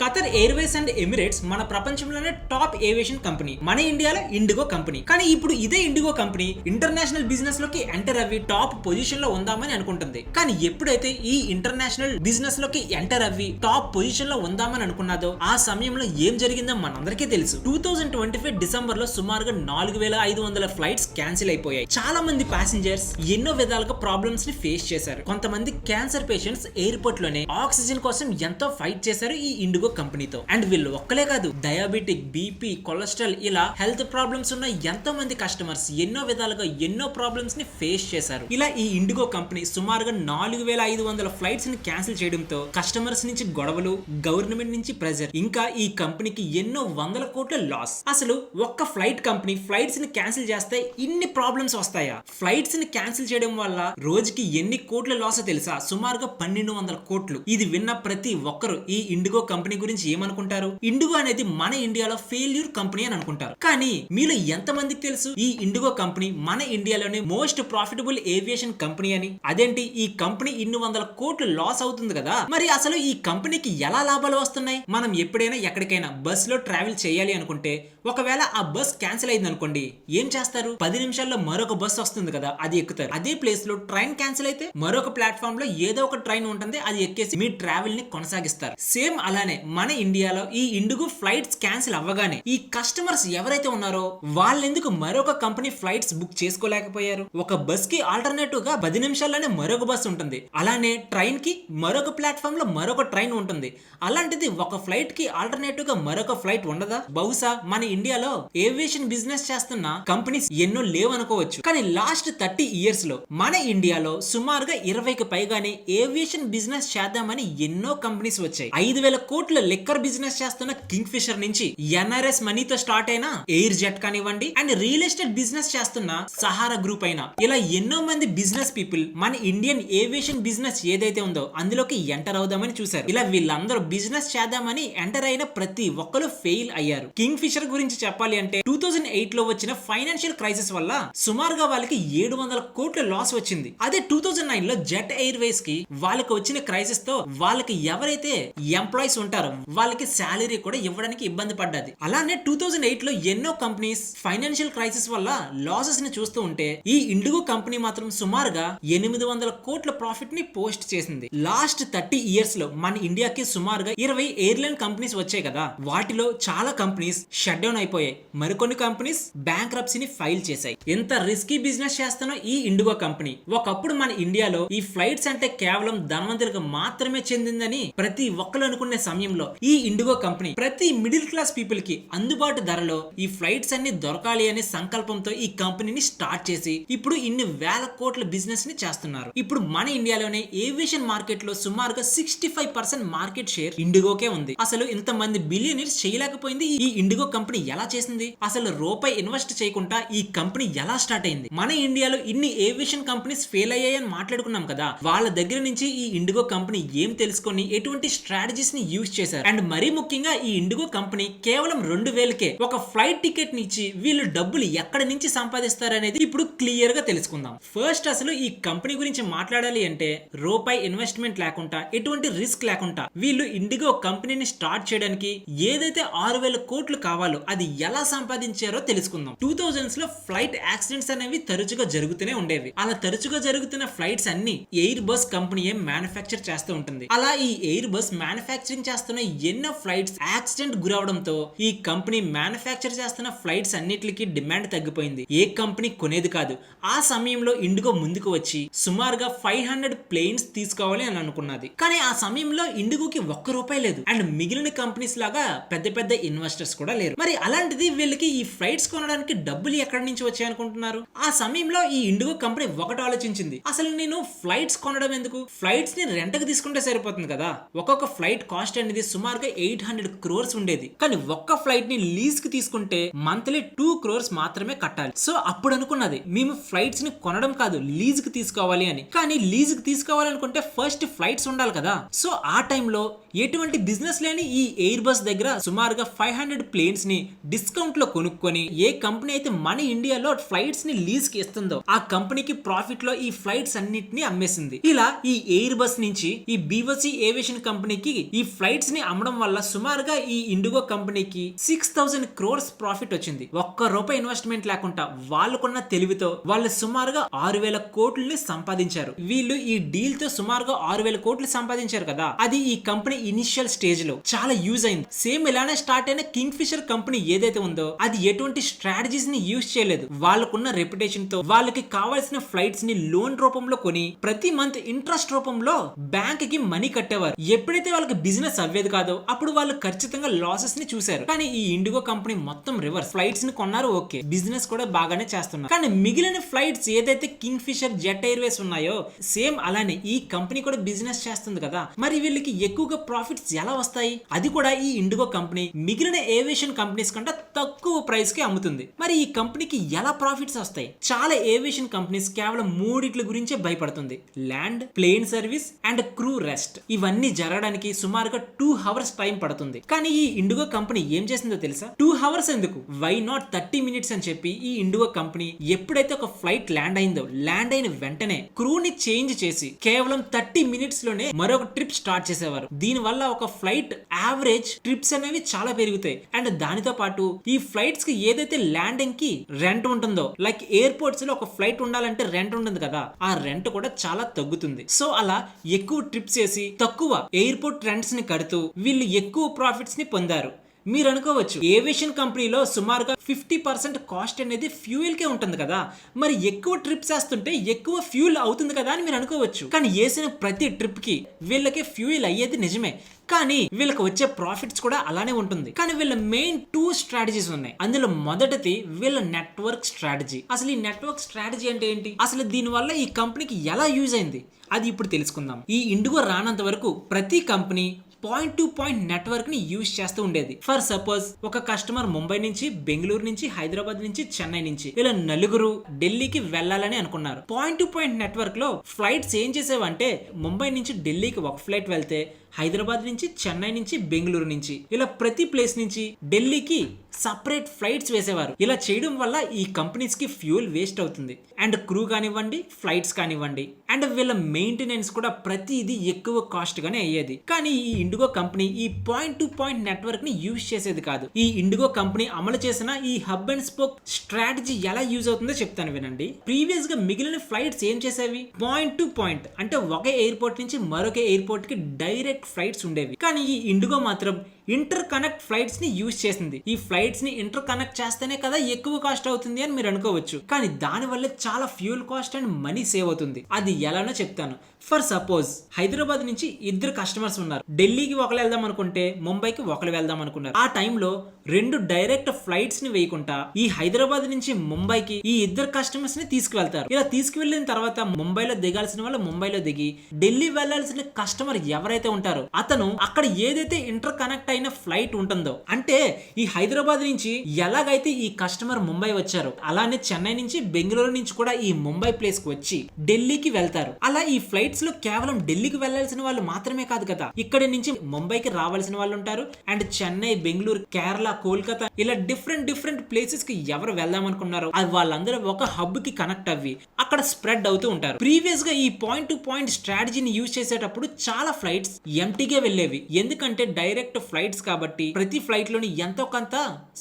Qatar Airways and Emirates మన ప్రపంచంలోనే top aviation company. మన ఇండియాలో ఇండిగో కంపెనీ. కానీ ఇప్పుడు ఇదే ఇండిగో కంపెనీ ఇంటర్నేషనల్ బిజినెస్ లోకి ఎంటర్ అవ్వి టాప్ పొజిషన్ లో ఉందామని అనుకుంటుంది. కానీ ఎప్పుడైతే ఈ ఇంటర్నేషనల్ బిజినెస్ లోకి ఎంటర్ అవ్వి టాప్ పొజిషన్ లో ఉందామని అనుకున్నదో ఆ సమయంలో ఏం జరిగిందో మనందరికీ తెలుసు. 2025 డిసెంబర్ లో సుమారుగా 4500 ఫ్లైట్స్ క్యాన్సిల్ అయిపోయాయి. చాలా మంది ప్యాసింజర్స్ ఎన్నో విధాలుగా ప్రాబ్లమ్స్ ని ఫేస్ చేశారు. కొంతమంది క్యాన్సర్ పేషెంట్స్ ఎయిర్పోర్ట్ లోనే ఆక్సిజన్ కోసం ఎంతో ఫైట్ చేశారు ఈ ఇండిగో కంపెనీతో. అండ్ వీళ్ళు ఒక్కలే కాదు, డయాబెటిక్, బీపీ, కొలెస్ట్రాల్ ఇలా హెల్త్ ప్రాబ్లమ్స్ ఉన్న ఎంతో మంది కస్టమర్స్ ఎన్నో విధాలుగా ఎన్నో ప్రాబ్లమ్స్ ని ఫేస్ చేశారు. ఇలా ఈ ఇండిగో కంపెనీ సుమారుగా 4500 ఫ్లైట్స్ ని క్యాన్సిల్ చేయడంతో కస్టమర్స్ నుంచి గొడవలు, గవర్నమెంట్ నుంచి ప్రెజర్, ఇంకా ఈ కంపెనీకి ఎన్నో వందల కోట్ల లాస్. అసలు ఒక్క ఫ్లైట్ కంపెనీ ఫ్లైట్స్ ని క్యాన్సిల్ చేస్తే ఇన్ని ప్రాబ్లమ్స్ వస్తాయా? ఫ్లైట్స్ ని క్యాన్సిల్ చేయడం వల్ల రోజుకి ఎన్ని కోట్ల లాస్ తెలుసా? సుమారుగా 1200 కోట్లు. ఇది విన్న ప్రతి ఒక్కరు ఈ ఇండిగో కంపెనీ గురించి ఏమనుకుంటారు? ఇండిగో అనేది మన ఇండియాలో ఫెయిల్యూర్ కంపెనీ అని అనుకుంటారు. కానీ మీలో ఎంత మందికి తెలుసు ఈ ఇండిగో కంపెనీ మన ఇండియాలోనే మోస్ట్ ప్రాఫిటబుల్ ఏవియేషన్ కంపెనీ అని? అదేంటి, ఈ కంపెనీ ఇన్ని వందల కోట్లు లాస్ అవుతుంది కదా, మరి అసలు ఈ కంపెనీకి ఎలా లాభాలు వస్తున్నాయి? మనం ఎప్పుడైనా ఎక్కడికైనా బస్ లో ట్రావెల్ చేయాలి అనుకుంటే ఒకవేళ ఆ బస్ క్యాన్సిల్ అయింది అనుకోండి, ఏం చేస్తారు? 10 నిమిషాల్లో మరొక బస్ వస్తుంది కదా, అది ఎక్కుతారు. అదే ప్లేస్ లో ట్రైన్ క్యాన్సిల్ అయితే మరొక ప్లాట్ఫామ్ లో ఏదో ఒక ట్రైన్ ఉంటుంది, అది ఎక్కేసి మీ ట్రావెల్ ని కొనసాగిస్తారు. సేమ్ అలానే మన ఇండియాలో ఈ ఇండిగో ఫ్లైట్స్ క్యాన్సిల్ అవ్వగానే ఈ కస్టమర్స్ ఎవరైతే ఉన్నారో వాళ్ళెందుకు మరొక కంపెనీ ఫ్లైట్స్ బుక్ చేసుకోలేకపోయారు? ఒక బస్ కి ఆల్టర్నేటివ్ గా 10 నిమిషాల్లోనే మరొక బస్ ఉంటుంది. అలానే ట్రైన్ కి మరొక ప్లాట్ఫామ్ లో మరొక ట్రైన్ ఉంటుంది. అలాంటిది ఒక ఫ్లైట్ కి ఆల్టర్నేటివ్ గా మరొక ఫ్లైట్ ఉండదా? బహుశా మన ఇండియాలో ఏవియేషన్ బిజినెస్ చేస్తున్న కంపెనీస్ ఎన్నో లేవనుకోవచ్చు. కానీ లాస్ట్ 30 ఇయర్స్ లో మన ఇండియాలో సుమారుగా 20కి పైగానే ఏవియేషన్ బిజినెస్ చేద్దామని ఎన్నో కంపెనీస్ వచ్చాయి. 5000 కోట్ల లిక్కర్ బిజినెస్ చేస్తున్న కింగ్ ఫిషర్ నుంచి ఎన్ఆర్ఎస్ మనీతో స్టార్ట్ అయిన ఎయిర్ జెట్ కానివ్వండి, అండ్ రియల్ ఎస్టేట్ బిజినెస్ చేస్తున్న సహారా గ్రూప్ అయినా, ఇలా ఎన్నో మంది బిజినెస్ పీపుల్ మన ఇండియన్ ఏవియేషన్ బిజినెస్ ఏదైతే ఉందో అందులోకి ఎంటర్ అవుదామని చూశారు. ఇలా వీళ్ళందరూ బిజినెస్ చేద్దామని ఎంటర్ అయిన ప్రతి ఒక్కరు ఫెయిల్ అయ్యారు. కింగ్ ఫిషర్ గురించి చెప్పాలి అంటే 2008 లో వచ్చిన ఫైనాన్షియల్ క్రైసిస్ వల్ల సుమారుగా వాళ్ళకి 700 కోట్ల లాస్ వచ్చింది. అదే 2009 లో జెట్ ఎయిర్వేస్ కి వాళ్ళకి వచ్చిన క్రైసిస్ తో వాళ్ళకి ఎవరైతే ఎంప్లాయీస్ ఉంటారో వాళ్ళకి శాలరీ కూడా ఇవ్వడానికి ఇబ్బంది పడ్డది. అలానే 2008 లో ఎన్నో కంపెనీస్ ఫైనాన్షియల్ క్రైసిస్ వల్ల లాసెస్ ని చూస్తూ ఉంటే ఈ ఇండిగో కంపెనీ మాత్రం సుమారుగా 800 కోట్ల ప్రాఫిట్ ని పోస్ట్ చేసింది. లాస్ట్ 30 ఇయర్స్ లో మన ఇండియాకి సుమారుగా 20 ఎయిర్లైన్ కంపెనీస్ వచ్చాయి కదా, వాటిలో చాలా కంపెనీస్ షట్ డౌన్ అయిపోయాయి. మరికొన్ని కంపెనీస్ బ్యాంక్రప్సీని ఫైల్ చేశాయి. ఎంత రిస్కీ బిజినెస్ చేస్తున్న ఈ ఇండిగో కంపెనీ ఒకప్పుడు మన ఇండియాలో ఈ ఫ్లైట్స్ అంటే కేవలం ధనవంతులకు మాత్రమే చెందిందని ప్రతి ఒక్కరు అనుకునే సమయంలో ఈ ఇండిగో కంపెనీ ప్రతి మిడిల్ క్లాస్ పీపుల్ కి అందుబాటు ధరలో ఈ ఫ్లైట్స్ అన్ని దొరకాలి అనే సంకల్పంతో ఈ కంపెనీని స్టార్ట్ చేసి ఇప్పుడు ఇన్ని వేల కోట్ల బిజినెస్ ని చేస్తున్నారు. ఇప్పుడు మన ఇండియాలోనే ఏవియేషన్ మార్కెట్ లో సుమారుగా 65% మార్కెట్ షేర్ ఇండిగోకే ఉంది. అసలు ఇంతమంది బిలియనీర్స్ చేయలేకపోయింది ఈ ఇండిగో కంపెనీ ఎలా చేసింది? అసలు రూపాయి ఇన్వెస్ట్ చేయకుండా ఈ కంపెనీ ఎలా స్టార్ట్ అయింది? మన ఇండియాలో ఇన్ని ఏవియేషన్ కంపెనీస్ ఫెయిల్ అయ్యాయని మాట్లాడుకున్నాం కదా, వాళ్ళ దగ్గర నుంచి ఈ ఇండిగో కంపెనీ ఏం తెలుసుకొని ఎటువంటి స్ట్రాటజీస్ ని యూజ్ చేశారు? అండ్ మరీ ముఖ్యంగా ఈ ఇండిగో కంపెనీ కేవలం 2000కే ఒక ఫ్లైట్ టికెట్ ని ఇచ్చి వీళ్ళు డబ్బులు ఎక్కడి నుంచి సంపాదిస్తారు అనేది ఇప్పుడు క్లియర్ గా తెలుసుకుందాం. ఫస్ట్ అసలు ఈ కంపెనీ గురించి మాట్లాడాలి అంటే రూపాయి ఇన్వెస్ట్మెంట్ లేకుండా, ఎటువంటి రిస్క్ లేకుండా వీళ్ళు ఇండిగో కంపెనీని స్టార్ట్ చేయడానికి ఏదైతే 6000 కోట్లు కావాలో అది ఎలా సంపాదించారో తెలుసుకుందాం. 2000s లో ఫ్లైట్ యాక్సిడెంట్స్ అనేవి తరచుగా జరుగుతూనే ఉండేవి. అలా తరచుగా జరుగుతున్న ఫ్లైట్స్ అన్ని ఎయిర్ బస్ కంపెనీ మ్యానుఫ్యాక్చర్ చేస్తూ ఉంటుంది. అలా ఈ ఎయిర్ బస్ మ్యానుఫ్యాక్చరింగ్ చేస్తున్న ఎన్నో ఫ్లైట్స్ యాక్సిడెంట్ గురవడంతో ఈ కంపెనీ మ్యానుఫ్యాక్చర్ చేస్తున్న ఫ్లైట్స్ అన్నిటికీ డిమాండ్ తగ్గిపోయింది. ఏ కంపెనీ కొనేది కాదు. ఆ సమయంలో ఇండిగో ముందుకు వచ్చి సుమారుగా 500 ప్లేన్స్ తీసుకోవాలి అని అనుకున్నది. కానీ ఆ సమయంలో ఇండిగోకి ₹1 లేదు. అండ్ మిగిలిన కంపెనీస్ లాగా పెద్ద పెద్ద ఇన్వెస్టర్స్ కూడా లేరు. మరి అలాంటిది వీళ్ళకి ఈ ఫ్లైట్స్ కొనడానికి డబ్బులు ఎక్కడి నుంచి వచ్చాయి అనుకుంటున్నారు? ఆ సమయంలో ఈ ఇండిగో కంపెనీ ఒకటి ఆలోచించింది, అసలు నేను ఫ్లైట్స్ కొనడం ఎందుకు, ఫ్లైట్స్ ని రెంట్ కి తీసుకుంటే సరిపోతుంది కదా. ఒక్కొక్క ఫ్లైట్ కాస్ట్ అనేది సుమారుగా 800 crores ఉండేది. కానీ ఒక్క ఫ్లైట్ ని లీజ్ కి తీసుకుంటే మంత్లీ 2 crores మాత్రమే కట్టాలి. సో అప్పుడు అనుకున్నది, మేము ఫ్లైట్స్ ని కొనడం కాదు లీజ్ కి తీసుకోవాలి అని. కానీ లీజ్ కి తీసుకోవాలనుకుంటే ఫస్ట్ ఫ్లైట్స్ ఉండాలి కదా. సో ఆ టైంలో ఎటువంటి బిజినెస్ లేని ఈ ఎయిర్ బస్ దగ్గర సుమారుగా 500 ప్లేన్స్ ని డిస్కౌంట్ లో కొనుక్కొని ఏ కంపెనీ అయితే మన ఇండియాలో ఫ్లైట్స్ ని లీజ్ కి ఇస్తుందో ఆ కంపెనీకి ప్రాఫిట్ లో ఈ ఫ్లైట్స్ అన్నిటిని అమ్మేసింది. ఇలా ఈ ఎయిర్ బస్ నుంచి ఈ బీవసీ ఏవియేషన్ కంపెనీకి ఈ ఫ్లైట్స్ ఫ్లైట్స్ ని అమ్మడం వల్ల సుమారుగా ఈ ఇండిగో కంపెనీకి 6,000 crores ప్రాఫిట్ వచ్చింది. ఒక్క రూపాయి ఇన్వెస్ట్మెంట్ లేకుండా వాళ్ళకున్న తెలివితో వాళ్ళు సుమారుగా 6,000 కోట్లని సంపాదించారు. వీళ్ళు ఈ డీల్ తో సుమారుగా 6,000 కోట్లు సంపాదించారు కదా, అది ఈ కంపెనీ ఇనిషియల్ స్టేజ్ లో చాలా యూజ్ అయింది. సేమ్ ఇలానే స్టార్ట్ అయిన కింగ్ ఫిషర్ కంపెనీ ఏదైతే ఉందో అది ఎటువంటి స్ట్రాటజీస్ ని యూజ్ చేయలేదు. వాళ్ళకున్న రెప్యుటేషన్ తో వాళ్ళకి కావాల్సిన ఫ్లైట్స్ ని లోన్ రూపంలో కొని ప్రతి మంత్ ఇంట్రెస్ట్ రూపంలో బ్యాంక్ కి మనీ కట్టేవారు. ఎప్పుడైతే వాళ్ళకి బిజినెస్ అవ్వేది కాదో అప్పుడు వాళ్ళు ఖచ్చితంగా లాసెస్ ని చూశారు. కానీ ఈ ఇండిగో కంపెనీ మొత్తం రివర్స్. ఫ్లైట్స్ ని కొన్నారు, ఓకే, బిజినెస్ కూడా బాగానే చేస్తున్నారు. కానీ మిగిలిన ఫ్లైట్స్ ఏదైతే కింగ్ ఫిషర్, జెట్ ఎయిర్వేస్ ఉన్నాయో సేమ్ అలానే ఈ కంపెనీ కూడా బిజినెస్ చేస్తుంది కదా, మరి వీళ్ళకి ఎక్కువగా ప్రాఫిట్స్ ఎలా వస్తాయి? అది కూడా ఈ ఇండిగో కంపెనీ మిగిలిన ఏవియేషన్ కంపెనీస్ కంటే తక్కువ ప్రైస్ కి అమ్ముతుంది. మరి ఈ కంపెనీకి ఎలా ప్రాఫిట్స్ వస్తాయి? చాలా ఏవియేషన్ కంపెనీస్ కేవలం మూడిట్ల గురించే భయపడుతుంది: land, plane service and crew rest. ఇవన్నీ జరగడానికి సుమారుగా 2 hours టైం పడుతుంది. కానీ ఈ ఇండిగో కంపెనీ ఏం చేసిందో తెలుసా? 2 hours ఎందుకు, వై నాట్ 30 minutes అని చెప్పి ఈ ఇండిగో కంపెనీ ఎప్పుడైతే ఒక ఫ్లైట్ ల్యాండ్ అయిందో, ల్యాండ్ అయిన వెంటనే క్రూని చేంజ్ చేసి కేవలం 30 minutes లోనే మరొక ట్రిప్ స్టార్ట్ చేసేవారు. దీని వల్ల ఒక ఫ్లైట్ యావరేజ్ ట్రిప్స్ అనేవి చాలా పెరుగుతాయి. అండ్ దానితో పాటు ఈ ఫ్లైట్స్ కి ఏదైతే ల్యాండింగ్ కి రెంట్ ఉంటుందో, లైక్ ఎయిర్పోర్ట్స్ లో ఒక ఫ్లైట్ ఉండాలంటే రెంట్ ఉంటుంది కదా, ఆ రెంట్ కూడా చాలా తగ్గుతుంది. సో అలా ఎక్కువ ట్రిప్స్ చేసి తక్కువ ఎయిర్పోర్ట్ రెంట్స్ ని కడుతూ వీళ్ళు ఎక్కువ ప్రాఫిట్స్ ని పొందారు. మీరు అనుకోవచ్చు, ఏవియేషన్ కంపెనీలో సుమారుగా 50% కాస్ట్ అనేది ఫ్యూయల్ కే ఉంటుంది కదా, మరి ఎక్కువ ట్రిప్స్ వేస్తుంటే ఎక్కువ ఫ్యూయల్ అవుతుంది కదా అని మీరు అనుకోవచ్చు. కానీ వేసిన ప్రతి ట్రిప్ కి వీళ్ళకి ఫ్యూయల్ అయ్యేది నిజమే, కానీ వీళ్ళకి వచ్చే ప్రాఫిట్స్ కూడా అలానే ఉంటుంది. కానీ వీళ్ళ మెయిన్ 2 స్ట్రాటజీస్ ఉన్నాయి. అందులో మొదటిది వీళ్ళ నెట్వర్క్ స్ట్రాటజీ. అసలు ఈ నెట్వర్క్ స్ట్రాటజీ అంటే ఏంటి? అసలు దీని వల్ల ఈ కంపెనీకి ఎలా యూజ్ అయింది అది ఇప్పుడు తెలుసుకుందాం. ఈ ఇండిగో రానంత వరకు ప్రతి company point to point network ని యూజ్ చేస్తూ ఉండేది. ఫర్ సపోజ్ ఒక కస్టమర్ ముంబై నుంచి, బెంగళూరు నుంచి, హైదరాబాద్ నుంచి, చెన్నై నుంచి ఇలా నలుగురు ఢిల్లీకి వెళ్ళాలని అనుకున్నారు. పాయింట్ టు పాయింట్ నెట్వర్క్ లో ఫ్లైట్స్ ఏం చేసేవంటే ముంబై నుంచి ఢిల్లీకి ఒక ఫ్లైట్ వెళ్తే హైదరాబాద్ నుంచి, చెన్నై నుంచి, బెంగళూరు నుంచి ఇలా ప్రతి ప్లేస్ నుంచి ఢిల్లీకి సపరేట్ ఫ్లైట్స్ వేసేవారు. ఇలా చేయడం వల్ల ఈ కంపెనీస్ కి ఫ్యూల్ వేస్ట్ అవుతుంది, అండ్ క్రూ కానివ్వండి, ఫ్లైట్స్ కానివ్వండి, అండ్ వీళ్ళ మెయింటెనెన్స్ కూడా ప్రతిదీ ఎక్కువ కాస్ట్ గానే అయ్యేది. కానీ ఈ ఇండిగో కంపెనీ ఈ పాయింట్ టు పాయింట్ నెట్వర్క్ ని యూజ్ చేసేది కాదు. ఈ ఇండిగో కంపెనీ అమలు చేసిన ఈ హబ్ అండ్ స్పోక్ స్ట్రాటజీ ఎలా యూజ్ అవుతుందో చెప్తాను వినండి. ప్రీవియస్ గా మిగిలిన ఫ్లైట్స్ ఏం చేసేవి? పాయింట్ టు పాయింట్ అంటే ఒక ఎయిర్పోర్ట్ నుంచి మరొక ఎయిర్పోర్ట్ కి డైరెక్ట్ ఫ్లైట్స్ ఉండేవి. కానీ ఈ ఇండిగో మాత్రం ఇంటర్ కనెక్ట్ ఫ్లైట్స్ ని యూజ్ చేసింది. ఈ ఫ్లైట్స్ ని ఇంటర్ కనెక్ట్ చేస్తేనే కదా ఎక్కువ కాస్ట్ అవుతుంది అని మీరు అనుకోవచ్చు, కానీ దాని వల్ల చాలా fuel cost and money save అవుతుంది. అది ఎలానో చెప్తాను. ఫర్ సపోజ్ హైదరాబాద్ నుంచి ఇద్దరు కస్టమర్స్ ఉన్నారు. ఢిల్లీకి ఒకరు వెళ్దాం అనుకుంటే, ముంబైకి ఒకరు వెళ్దాం అనుకున్నారు. ఆ టైంలో 2 డైరెక్ట్ ఫ్లైట్స్ ని వేయకుండా ఈ హైదరాబాద్ నుంచి ముంబైకి ఈ ఇద్దరు కస్టమర్స్ ని తీసుకువెళ్తారు. ఇలా తీసుకువెళ్ళిన తర్వాత ముంబైలో దిగాల్సిన వాళ్ళు ముంబైలో దిగి, ఢిల్లీ వెళ్లాల్సిన కస్టమర్ ఎవరైతే ఉంటారో అతను అక్కడ ఏదైతే ఇంటర్ కనెక్ట్ అయిన ఫ్లైట్ ఉంటుందో, అంటే ఈ హైదరాబాద్ నుంచి ఎలాగైతే ఈ కస్టమర్ ముంబై వచ్చారో అలానే చెన్నై నుంచి, బెంగళూరు నుంచి కూడా ఈ ముంబై ప్లేస్ కి వచ్చి ఢిల్లీకి వెళ్తారు. అలా ఈ ఫ్లైట్స్ లో కేవలం ఢిల్లీకి వెళ్లాల్సిన వాళ్ళు మాత్రమే కాదు కదా, ఇక్కడి నుంచి ముంబైకి రావాల్సిన వాళ్ళు ఉంటారు, అండ్ చెన్నై, బెంగళూరు, కేరళ, కోల్కతా ఇలా డిఫరెంట్ ప్లేసెస్ కి ఎవరు వెళ్దాం అనుకున్నారో అది వాళ్ళందరూ ఒక హబ్ కి కనెక్ట్ అవ్వి అక్కడ స్ప్రెడ్ అవుతూ ఉంటారు. ప్రీవియస్ గా ఈ పాయింట్ టు పాయింట్ స్ట్రాటజీని యూజ్ చేసేటప్పుడు చాలా ఫ్లైట్స్ ఎంటీగా వెళ్ళేవి, ఎందుకంటే డైరెక్ట్ ఫ్లైట్స్ కాబట్టి ప్రతి ఫ్లైట్ లోని ఎంతో కొంత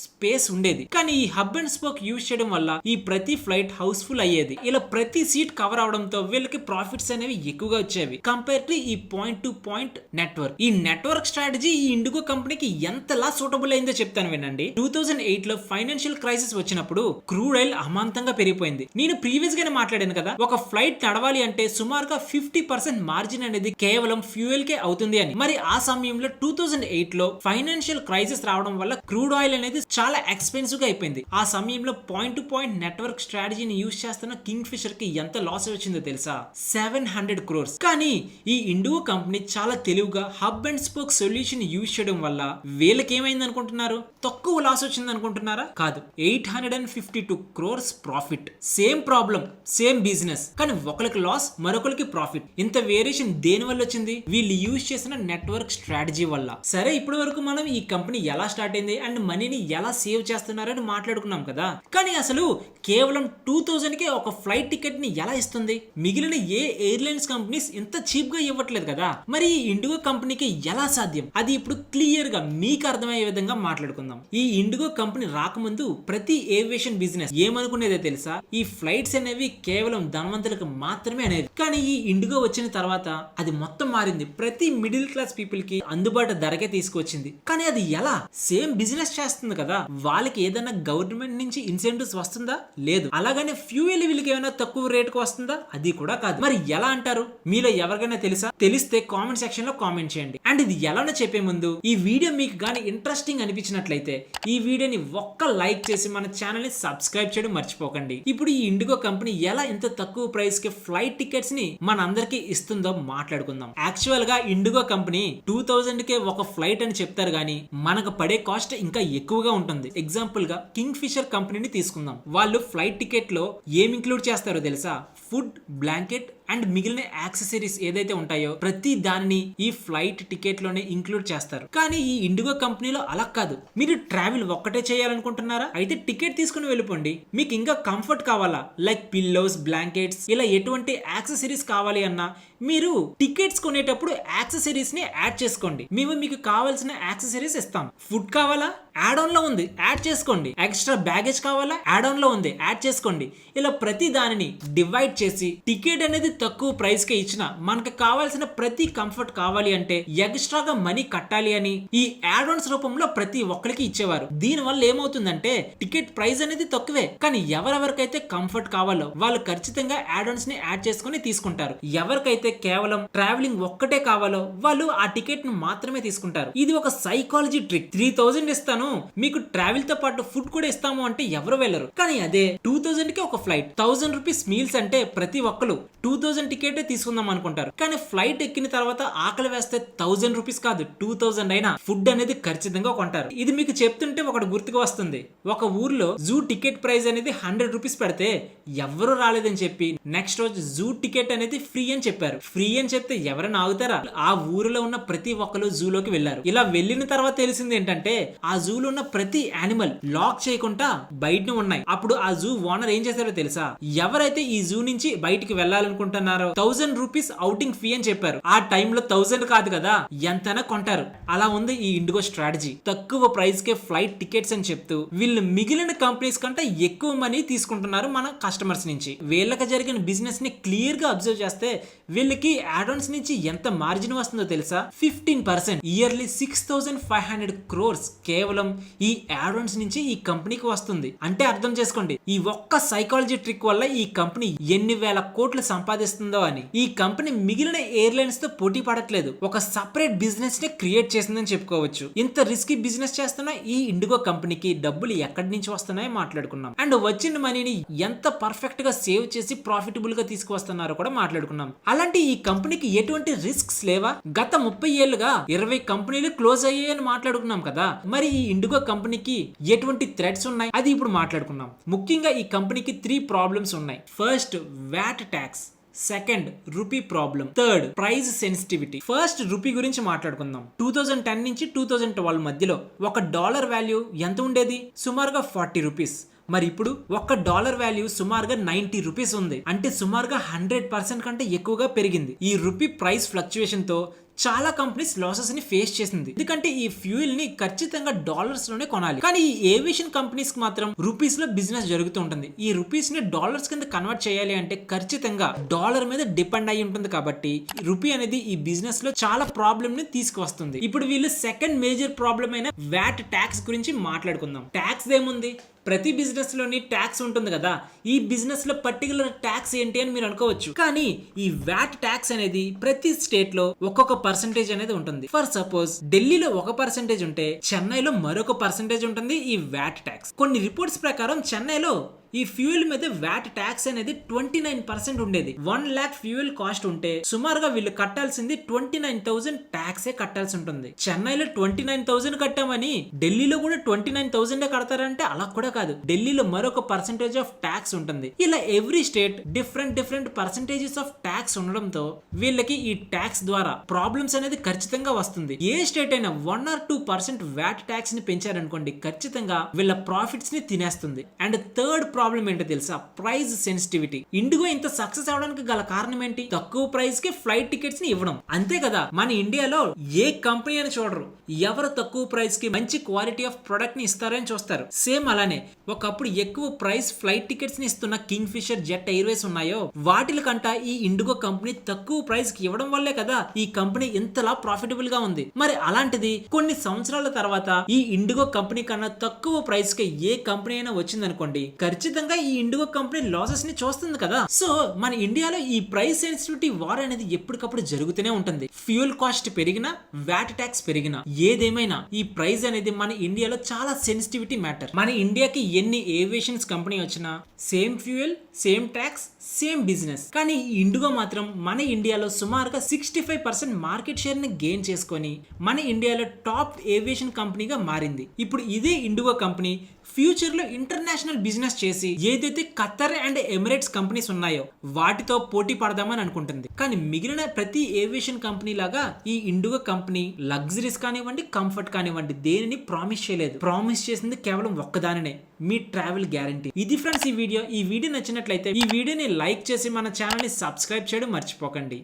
స్పేస్ ఉండేది. కానీ ఈ హబ్ అండ్ స్పోక్ యూజ్ చేయడం వల్ల ఈ ప్రతి ఫ్లైట్ హౌస్ఫుల్ అయ్యేది. ఇలా ప్రతి సీట్ కవర్ అవడంతో వీళ్ళకి ప్రాఫిట్స్ అనేవి ఎక్కువగా వచ్చేవి కంపేర్ టు ఈ పాయింట్ టు పాయింట్ నెట్వర్క్. ఈ నెట్వర్క్ స్ట్రాటజీ ఈ ఇండిగో కంపెనీకి ఎంతలా సూటబుల్ అయిందో చెప్తాను వినండి. 2008 లో ఫైనాన్షియల్ క్రైసిస్ వచ్చినప్పుడు క్రూడ్ ఆయిల్ అమాంతంగా పెరిగిపోయింది. నేను ప్రీవియస్ గానే మాట్లాడాను కదా, ఒక ఫ్లైట్ నడవాలి అంటే సుమారుగా 50% మార్జిన్ అనేది కేవలం ఫ్యూయల్ కే అవుతుంది అని. మరి ఆ సమయంలో 2008 లో ఫైనాన్షియల్ క్రైసిస్ రావడం వల్ల క్రూడ్ ఆయిల్ అనేది చాలా ఎక్స్పెన్సివ్ గా అయిపోయింది. ఆ సమయంలో పాయింట్ టు పాయింట్ నెట్వర్క్ స్ట్రాటజీని యూజ్ చేస్తున్న కింగ్ ఫిషర్ కి ఎంత లాస్ వచ్చిందో తెలుసా? 700 crores. కానీ ఈ ఇండిగో కంపెనీ చాలా తెలివిగా hub and spoke solution use చేయడం వల్ల వీళ్ళకి ఏమైంది అనుకుంటున్నారు? తక్కువ లాస్ వచ్చింది అనుకుంటున్నారా? కాదు, 852 crores profit. Same problem, same business, కానీ ఒకరికి లాస్, మరొకరికి ప్రాఫిట్. ఇంత వేరియేషన్ దేని వల్ల వచ్చింది? వీళ్ళు యూజ్ చేసిన నెట్వర్క్ స్ట్రాటజీ వల్ల. సరే, ఇప్పటి వరకు మనం ఈ కంపెనీ ఎలా స్టార్ట్ అయింది అండ్ మనీని ఎలా సేవ్ చేస్తున్నారని మాట్లాడుకున్నాం కదా. కానీ అసలు కేవలం 2000 కే ఒక ఫ్లైట్ టికెట్ ని ఎలా ఇస్తుంది? మిగిలిన ఏ ఎయిర్లైన్స్ కంపెనీస్ ఇంత చీప్ గా ఇవ్వట్లేదు కదా. మరి ఈ ఇండిగో కంపెనీకి ఎలా సాధ్యం? అది ఇప్పుడు క్లియర్ గా మీకు అర్థమయ్యే విధంగా మాట్లాడుకుందాం. ఈ ఇండిగో కంపెనీ రాకముందు ప్రతి ఏవియేషన్ బిజినెస్ ఏమనుకునేదో తెలుసా? ఈ ఫ్లైట్స్ అనేవి కేవలం ధనవంతులకు మాత్రమే అనేది. కానీ ఈ ఇండిగో వచ్చిన తర్వాత అది మొత్తం మారింది. ప్రతి మిడిల్ క్లాస్ పీపుల్ కి అందుబాటు ధరకే తీసుకొచ్చింది. కానీ అది ఎలా? సేమ్ బిజినెస్ చేస్తుంది కదా. వాళ్ళకి ఏదైనా గవర్నమెంట్ నుంచి ఇన్సెంటివ్స్ వస్తుందా? లేదు. అలాగనే ఫ్యూయల్ వీళ్ళకి ఏమైనా తక్కువ రేటుకు వస్తుందా? అది కూడా కాదు. మరి ఎలా అంటారు? మీలో ఎవరికైనా తెలుసా? తెలిస్తే కామెంట్ సెక్షన్ లో కామెంట్ చేయండి. అండ్ ఇది ఎలానో చెప్పే ముందు ఈ వీడియో మీకు గానీ ఇంట్రెస్టింగ్ అనిపించినట్లయితే ఈ వీడియోని ఒక్క లైక్ చేసి మన ఛానల్ ని సబ్స్క్రైబ్ చేయడం మర్చిపోకండి. ఇప్పుడు ఈ ఇండిగో కంపెనీ ఎలా ఇంత తక్కువ ప్రైస్ కి ఫ్లైట్ టికెట్స్ ని మనందరికీ ఇస్తుందో మాట్లాడుకుందాం. యాక్చువల్ గా ఇండిగో కంపెనీ 2000 కే ఒక ఫ్లైట్ అని చెప్తారు గానీ మనకు పడే కాస్ట్ ఇంకా ఎక్కువగా ఉంటుంది. ఎగ్జాంపుల్ గా కింగ్ ఫిషర్ కంపెనీని తీసుకుందాం. వాళ్ళు ఫ్లైట్ టికెట్ లో ఏం ఇంక్లూడ్ చేస్తారో తెలుసా? ఫుడ్, బ్లాంకెట్ అండ్ మిగిలిన యాక్సెసరీస్ ఏదైతే ఉంటాయో ప్రతి దానిని ఈ ఫ్లైట్ టికెట్ లోనే ఇంక్లూడ్ చేస్తారు. కానీ ఈ ఇండిగో కంపెనీలో అలా కాదు. మీరు ట్రావెల్ ఒక్కటే చేయాలనుకుంటున్నారా? అయితే టికెట్ తీసుకుని వెళ్ళిపోండి. మీకు ఇంకా కంఫర్ట్ కావాలా, లైక్ పిల్లోస్, బ్లాంకెట్స్, ఇలా ఎటువంటి యాక్సెసరీస్ కావాలి అన్నా మీరు టికెట్స్ కొనేటప్పుడు యాక్సెసరీస్ ని యాడ్ చేసుకోండి. మేము మీకు కావాల్సిన యాక్సెసరీస్ ఇస్తాం. ఫుడ్ కావాలా? యాడ్ ఆన్ లో ఉంది, యాడ్ చేసుకోండి. ఎక్స్ట్రా బ్యాగేజ్ కావాలా? యాడ్ ఆన్ లో ఉంది, యాడ్ చేసుకోండి. ఇలా ప్రతి దానిని డివైడ్ చేసి టికెట్ అనేది తక్కువ ప్రైస్ కే ఇచ్చిన మనకు కావాల్సిన ప్రతి కంఫర్ట్ కావాలి అంటే ఎక్స్ట్రాగా మనీ కట్టాలి అని ఈ యాడ్ ఆన్స్ రూపంలో ప్రతి ఒక్కరికి ఇచ్చేవారు. దీని వల్ల ఏమవుతుందంటే టికెట్ ప్రైస్ అనేది తక్కువే, కానీ ఎవరెవరికైతే కంఫర్ట్ కావాలో వాళ్ళు ఖచ్చితంగా యాడ్ ఆన్స్ ని యాడ్ చేసుకుని తీసుకుంటారు. ఎవరికైతే కేవలం ట్రావెలింగ్ ఒక్కటే కావాలో వాళ్ళు ఆ టికెట్ ను మాత్రమే తీసుకుంటారు. ఇది ఒక సైకాలజీ ట్రిక్. 3000 ఇస్తాను, మీకు ట్రావెల్ తో పాటు ఫుడ్ కూడా ఇస్తాము అంటే ఎవరు వెళ్ళరు. కానీ అదే 2000 కి ఒక ఫ్లైట్, 1000 రూపీస్ మీల్స్ అంటే ప్రతి ఒక్కరు 2000 టికెటే తీసుకుందాం అనుకుంటారు. కానీ ఫ్లైట్ ఎక్కిన తర్వాత ఆకలి వేస్తే 1000 రూపీస్ కాదు 2000 అయినా ఫుడ్ అనేది ఖచ్చితంగా కొంటారు. ఇది మీకు చెప్తుంటే ఒకటి గుర్తుకు వస్తుంది. ఒక ఊర్లో జూ టికెట్ ప్రైస్ అనేది 100 రూపీస్ పెడితే ఎవరు రాలేదని చెప్పి నెక్స్ట్ రోజు జూ టికెట్ అనేది ఫ్రీ అని చెప్పారు. ఫ్రీ అని చెప్తే ఎవరైనా ఆగుతారా? ఆ ఊరిలో ఉన్న ప్రతి ఒక్కరు జూలోకి వెళ్లారు. ఇలా వెళ్ళిన తర్వాత తెలిసింది ఏంటంటే ఆ జూలో ఉన్న ప్రతి యానిమల్ లాక్ చేయకుండా బయట ఉన్నాయి. అప్పుడు ఆ జూ ఓనర్ ఏం చేశారో తెలుసా? ఎవరైతే ఈ జూ నుంచి బయటికి వెళ్ళాలనుకుంటున్నారో 1000 రూపీస్ అవుటింగ్ ఫీ అని చెప్పారు. ఆ టైంలో 1000 కాదు కదా, ఎంతైనా కొంటారు. అలా ఉంది ఈ ఇండిగో స్ట్రాటజీ. తక్కువ ప్రైస్ కే ఫ్లైట్ టికెట్స్ అని చెప్తూ వీళ్ళు మిగిలిన కంపెనీస్ కంటే ఎక్కువ మనీ తీసుకుంటున్నారు మన కస్టమర్స్ నుంచి. వీళ్ళకి జరిగిన బిజినెస్ ని క్లియర్ గా అబ్జర్వ్ చేస్తే వీళ్ళకి యాడ్ ఆన్స్ నుంచి ఎంత మార్జిన్ వస్తుందో తెలుసా? 15%. ఇయర్లీ 6500 crores కేవలం ఈ యాడ్ ఆన్స్ నుంచి ఈ కంపెనీకి వస్తుంది. అంటే అర్థం చేసుకోండి, ఈ ఒక్క సైకాలజీ ట్రిక్ వల్ల ఈ కంపెనీ ఎన్ని వేల కోట్లు సంపాదిస్తుందో అని. ఈ కంపెనీ మిగిలిన ఎయిర్లైన్స్ తో పోటీ పడట్లేదు, ఒక సపరేట్ బిజినెస్ ని క్రియేట్ చేసిందని చెప్పుకోవచ్చు. ఇంత రిస్కీ బిజినెస్ చేస్తున్న ఈ ఇండిగో కంపెనీకి డబ్బులు ఎక్కడి నుంచి వస్తున్నాయో మాట్లాడుకున్నాం. అండ్ వచ్చిన మనీని ఎంత పర్ఫెక్ట్ గా సేవ్ చేసి ప్రాఫిటబుల్ గా తీసుకువస్తున్నారో కూడా మాట్లాడుకున్నాం. అలాంటి ఈ కంపెనీకి ఎటువంటి రిస్క్స్ లేవా? గత 30 ఏళ్లుగా 20 కంపెనీలు క్లోజ్ అయ్యాయని మాట్లాడుకున్నాం కదా. మరి ఈ ఇండిగో కంపెనీకి ఎటువంటి థ్రెట్స్ ఉన్నాయి అది ఇప్పుడు మాట్లాడుకున్నాం. ముఖ్యంగా ఈ కంపెనీకి 3 ప్రాబ్లమ్స్ ఉన్నాయి. First, VAT tax. Second, rupee problem. Third, price sensitivity. First, rupee గురించి మాట్లాడుకుందాం. 2010 నుంచి 2012 మధ్యలో $1 వాల్యూ ఎంత ఉండేది? సుమారుగా 40 రూపీస్. మరి ఇప్పుడు $1 వాల్యూ సుమారుగా 90 రూపీస్ ఉంది. అంటే సుమారుగా 100% కంటే ఎక్కువగా పెరిగింది. ఈ రూపీ ప్రైస్ ఫ్లక్చుయేషన్ తో చాలా కంపెనీస్ లాసెస్ ని ఫేస్ చేసింది. ఎందుకంటే ఈ ఫ్యూయల్ ని ఖచ్చితంగా డాలర్స్ లోనే కొనాలి. కానీ ఈ ఏవియేషన్ కంపెనీస్ కి మాత్రం రూపీస్ లో బిజినెస్ జరుగుతూ ఉంటుంది. ఈ రూపీస్ ని డాలర్స్ కింద కన్వర్ట్ చేయాలి అంటే ఖచ్చితంగా డాలర్ మీద డిపెండ్ అయి ఉంటుంది. కాబట్టి రూపీ అనేది ఈ బిజినెస్ లో చాలా ప్రాబ్లమ్ ని తీసుకువస్తుంది. ఇప్పుడు వీళ్ళు సెకండ్ మేజర్ ప్రాబ్లం అయిన వ్యాట్ ట్యాక్స్ గురించి మాట్లాడుకుందాం. ట్యాక్స్ ఏముంది? ప్రతి బిజినెస్ లోని ట్యాక్స్ ఉంటుంది కదా. ఈ బిజినెస్ లో పర్టికులర్ ట్యాక్స్ ఏంటి అని మీరు అనుకోవచ్చు. కానీ ఈ వ్యాట్ ట్యాక్స్ అనేది ప్రతి స్టేట్ లో ఒక్కొక్క పర్సెంటేజ్ అనేది ఉంటుంది. ఫర్ సపోజ్ ఢిల్లీలో 1% ఉంటే చెన్నైలో మరొక పర్సెంటేజ్ ఉంటుంది ఈ వ్యాట్ ట్యాక్స్. కొన్ని రిపోర్ట్స్ ప్రకారం చెన్నైలో ఈ ఫ్యూయల్ మీద వ్యాట్ ట్యాక్స్ అనేది 29% ఉండేది. 1 lakh ఫ్యూయల్ కాస్ట్ ఉంటే సుమారుగా వీళ్ళు కట్టాల్సింది 29,000 ట్యాక్సే కట్టాల్సి ఉంటుంది. చెన్నైలో 29,000 కట్టామని ఢిల్లీలో కూడా 29,000 కడతారంటే అలా కూడా కాదు. ఢిల్లీలో మరొక పర్సెంటేజ్ ఆఫ్ ట్యాక్స్ ఉంటుంది. ఇలా every state different percentages of tax ఉండడంతో వీళ్ళకి ఈ ట్యాక్స్ ద్వారా ప్రాబ్లమ్స్ అనేది ఖచ్చితంగా వస్తుంది. ఏ స్టేట్ అయినా 1 or 2% వ్యాట్ ట్యాక్స్ ని పెంచారనుకోండి, ఖచ్చితంగా వీళ్ళ ప్రాఫిట్స్ ని తినేస్తుంది. అండ్ థర్డ్ ప్రాబ్లం ఏంటో తెలుసా? Price sensitivity. ఇండిగో ఇంత సక్సెస్ అవడానికి గల కారణం ఏంటి? తక్కువ ప్రైస్ కి ఫ్లైట్ టికెట్స్ ని ఇవ్వడం. అంతే కదా, మన ఇండియాలో ఏ కంపెనీ అని చూడరు, ఎవరు తక్కువ ప్రైస్ కి మంచి క్వాలిటీ ఆఫ్ ప్రొడక్ట్ ని ఇస్తారని చూస్తారు. సేమ్ అలానే ఒకప్పుడు ఎక్కువ ప్రైస్ ఫ్లైట్ టికెట్స్ ని ఇస్తున్న కింగ్ ఫిషర్, జెట్ ఎయిర్వేస్ ఉన్నాయో వాటికంట ఈ ఇండిగో కంపెనీ తక్కువ ప్రైస్ కి ఇవ్వడం వల్లే కదా ఈ కంపెనీ ఇంతలా ప్రాఫిటబుల్ గా ఉంది. మరి అలాంటిది కొన్ని సంవత్సరాల తర్వాత ఈ ఇండిగో కంపెనీ కన్నా తక్కువ ప్రైస్ కి ఏ కంపెనీ అయినా వచ్చిందనుకోండి, ఖచ్చితంగా ఈ ఇండిగో కంపెనీ లాసెస్ ని చూస్తుంది కదా. సో మన ఇండియాలో ఈ ప్రైస్ సెన్సిటివిటీ వార్ అనేది ఎప్పటికప్పుడు జరుగుతూనే ఉంటుంది. ఫ్యూయల్ కాస్ట్ పెరిగినా, వ్యాట్ ట్యాక్స్ పెరిగినా, ఏదేమైనా ఈ ప్రైస్ అనేది మన ఇండియాలో చాలా సెన్సిటివిటీ మ్యాటర్. మన ఇండియాకి ఎన్ని ఏవియేషన్స్ కంపెనీ వచ్చినా same fuel, same tax, same business. కానీ ఈ ఇండిగో మాత్రం మన ఇండియాలో సుమారుగా 65% మార్కెట్ షేర్ ని గెయిన్ చేసుకొని మన ఇండియాలో టాప్ ఏవియేషన్ కంపెనీగా మారింది. ఇప్పుడు ఇదే ఇండిగో కంపెనీ ఫ్యూచర్ లో ఇంటర్నేషనల్ బిజినెస్ చేసి ఏదైతే ఖత్తర్ అండ్ ఎమిరేట్స్ కంపెనీస్ ఉన్నాయో వాటితో పోటీ పడదామని అనుకుంటుంది. కానీ మిగిలిన ప్రతి ఏవియేషన్ కంపెనీ లాగా ఈ ఇండిగో కంపెనీ లగ్జరీస్ కానివ్వండి, కంఫర్ట్ కానివ్వండి, దేనిని ప్రామిస్ చేయలేదు. ప్రామిస్ చేసింది కేవలం ఒక్కదానినే, మీ ట్రావెల్ గ్యారంటీ. ఇది ఫ్రెండ్స్ ఈ వీడియో నచ్చినట్లయితే ఈ వీడియోని లైక్ చేసి మన ఛానల్ ని సబ్స్క్రైబ్ చేయడం మర్చిపోకండి.